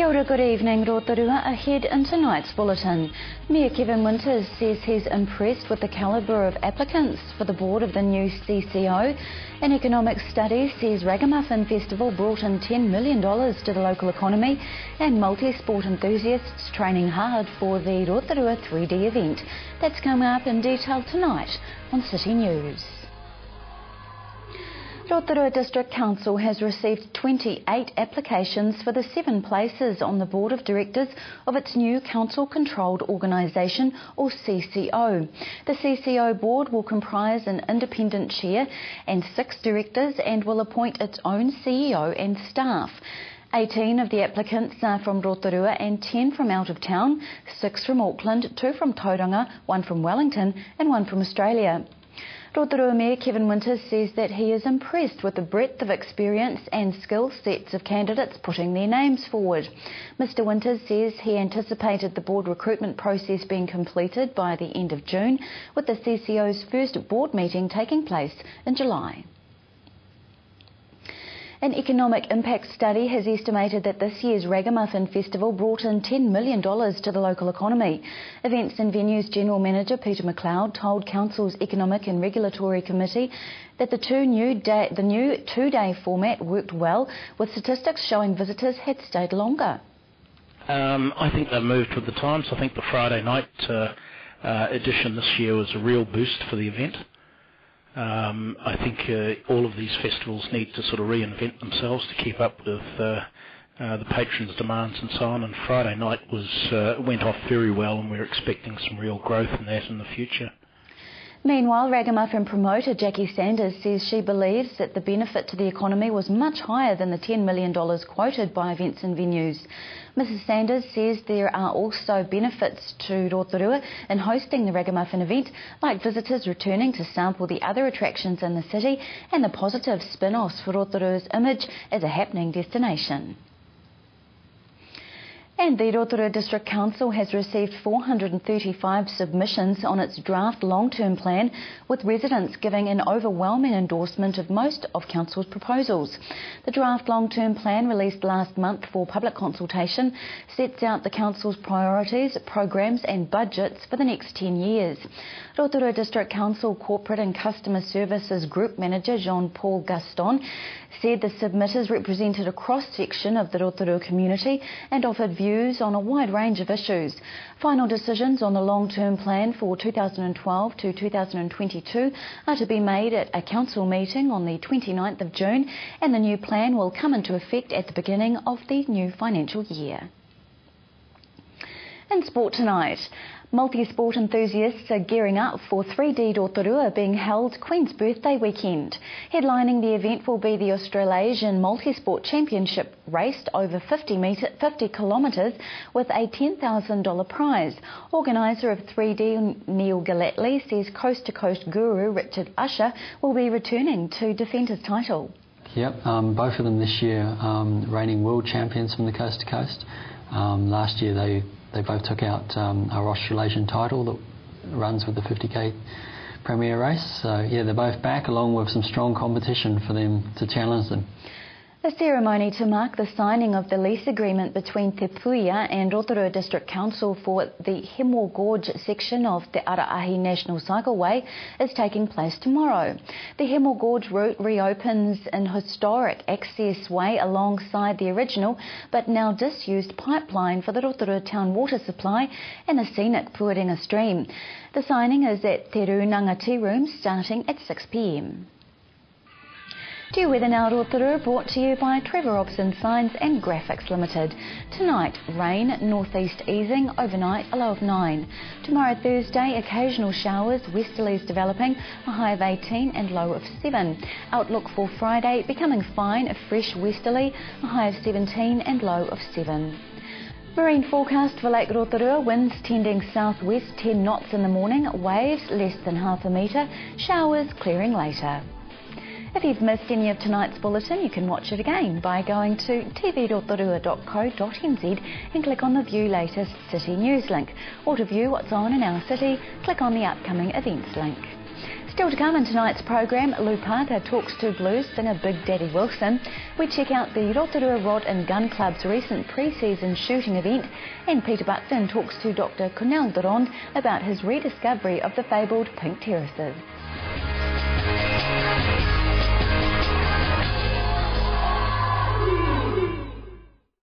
Kia ora, good evening, Rotorua. Ahead in tonight's bulletin. Mayor Kevin Winters says he's impressed with the calibre of applicants for the board of the new CCO. An economic study says Ragamuffin Festival brought in $10 million to the local economy, and multi-sport enthusiasts training hard for the Rotorua 3D event. That's coming up in detail tonight on City News. Rotorua District Council has received 28 applications for the 7 places on the Board of Directors of its new Council-Controlled Organisation, or CCO. The CCO Board will comprise an independent chair and 6 directors and will appoint its own CEO and staff. 18 of the applicants are from Rotorua and 10 from out of town, 6 from Auckland, 2 from Tauranga, 1 from Wellington and 1 from Australia. Rotorua Mayor Kevin Winters says that he is impressed with the breadth of experience and skill sets of candidates putting their names forward. Mr Winters says he anticipated the board recruitment process being completed by the end of June, with the CCO's first board meeting taking place in July. An economic impact study has estimated that this year's Ragamuffin Festival brought in $10 million to the local economy. Events and Venues General Manager Peter McLeod told Council's Economic and Regulatory Committee that the new two-day format worked well, with statistics showing visitors had stayed longer. I think they've moved with the times. I think the Friday night edition this year was a real boost for the event. I think all of these festivals need to sort of reinvent themselves to keep up with the patrons' demands and so on. And Friday night went off very well, and we're expecting some real growth in that in the future. Meanwhile, Ragamuffin promoter Jackie Sanders says she believes that the benefit to the economy was much higher than the $10 million quoted by Events and Venues. Mrs Sanders says there are also benefits to Rotorua in hosting the Ragamuffin event, like visitors returning to sample the other attractions in the city and the positive spin-offs for Rotorua's image as a happening destination. And the Rotorua District Council has received 435 submissions on its draft long-term plan, with residents giving an overwhelming endorsement of most of Council's proposals. The draft long-term plan, released last month for public consultation, sets out the Council's priorities, programs and budgets for the next 10 years. Rotorua District Council Corporate and Customer Services Group Manager Jean-Paul Gaston said the submitters represented a cross-section of the Rotorua community and offered views on a wide range of issues. Final decisions on the long-term plan for 2012 to 2022 are to be made at a council meeting on the 29th of June, and the new plan will come into effect at the beginning of the new financial year. In sport tonight, multi-sport enthusiasts are gearing up for 3D Rotorua being held Queen's Birthday weekend. Headlining the event will be the Australasian Multi-Sport Championship, raced over 50 kilometres with a $10,000 prize. Organiser of 3D, Neil Gallatley, says coast-to-coast guru Richard Usher will be returning to defend his title. Yep, both of them this year reigning world champions from the coast to coast. Last year they both took out our Australasian title that runs with the 50k premier race. So yeah, they're both back, along with some strong competition for them to challenge them. A ceremony to mark the signing of the lease agreement between Te Puia and Rotorua District Council for the Hemel Gorge section of the Araahi National Cycleway is taking place tomorrow. The Hemel Gorge route reopens an historic access way alongside the original but now disused pipeline for the Rotorua town water supply and the scenic Puarenga stream. The signing is at Te Runanga Tea Room starting at 6 p.m. Due weather now, Rotorua, brought to you by Trevor Robson Signs and Graphics Limited. Tonight, rain, northeast easing, overnight a low of 9. Tomorrow, Thursday, occasional showers, westerlies developing, a high of 18 and low of 7. Outlook for Friday, becoming fine, a fresh westerly, a high of 17 and low of 7. Marine forecast for Lake Rotorua, winds tending southwest 10 knots in the morning, waves less than half a metre, showers clearing later. If you've missed any of tonight's bulletin, you can watch it again by going to tvrotorua.co.nz and click on the View Latest City News link. Or to view what's on in our city, click on the Upcoming Events link. Still to come in tonight's programme, Lou Parker talks to blues singer Big Daddy Wilson. We check out the Rotorua Rod and Gun Club's recent pre-season shooting event, and Peter Buckton talks to Dr. Cornel Durand about his rediscovery of the fabled Pink Terraces.